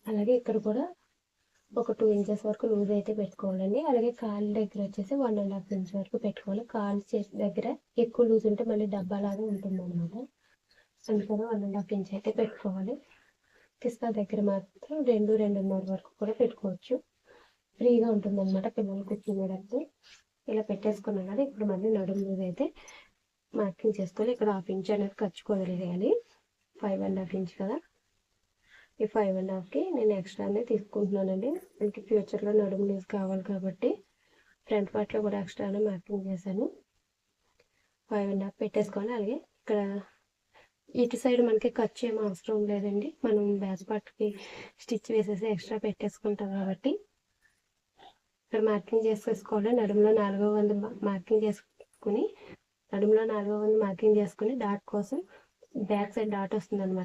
అలాగే ఇక్కడ కూడా ఒక 2 ఇంచెస్ వరకు లూజ్ అయితే పెట్టుకోవాలండి. అలాగే కాళ్ళ దగ్గర వచ్చేసి 1½ ఇంచ్ వరకు పెట్టుకోవాలి. కాళ్ళు చేతి దగ్గర ఎక్కువ లూజ్ ఉంటే మళ్ళీ డబ్బాలాగా ఉంటుందన్నమాట. అందుకని 1½ ఇంచ్ అయితే పెట్టుకోవాలి. పిస్తా దగ్గర మాత్రం 2-2½ వరకు కూడా పెట్టుకోవచ్చు. ఫ్రీగా ఉంటుందన్నమాట పిల్లలు కూర్చునేటప్పుడు. ఇలా పెట్టేసుకున్నాం కదా, ఇప్పుడు మళ్ళీ నడుము లూజ్ అయితే మార్కింగ్ చేసుకోవాలి. ఇక్కడ 1/2 ఇంచ్ అనేది ఖర్చు వదిలేయాలి. 5½ ఇంచ్ కదా, ఈ 5½కి నేను ఎక్స్ట్రానే తీసుకుంటున్నానండి. మనకి ఫ్యూచర్లో నడుము లూజ్ కావాలి కాబట్టి ఫ్రంట్ పార్ట్లో కూడా ఎక్స్ట్రానే మార్కింగ్ చేశాను. 5½ పెట్టేసుకోవాలి. అలాగే ఇక్కడ ఇటు సైడ్ మనకి ఖర్చు ఏమీ అవసరం లేదండి. మనం బ్యాక్ పార్ట్కి స్టిచ్ వేసేసి ఎక్స్ట్రా పెట్టేసుకుంటాం కాబట్టి ఇక్కడ మార్కింగ్ చేసేసుకోవాలి. నడుములో 4వ వంతు మార్కింగ్ చేసుకుని డాట్ కోసం బ్యాక్ సైడ్ డాట్ వస్తుంది అనమాట.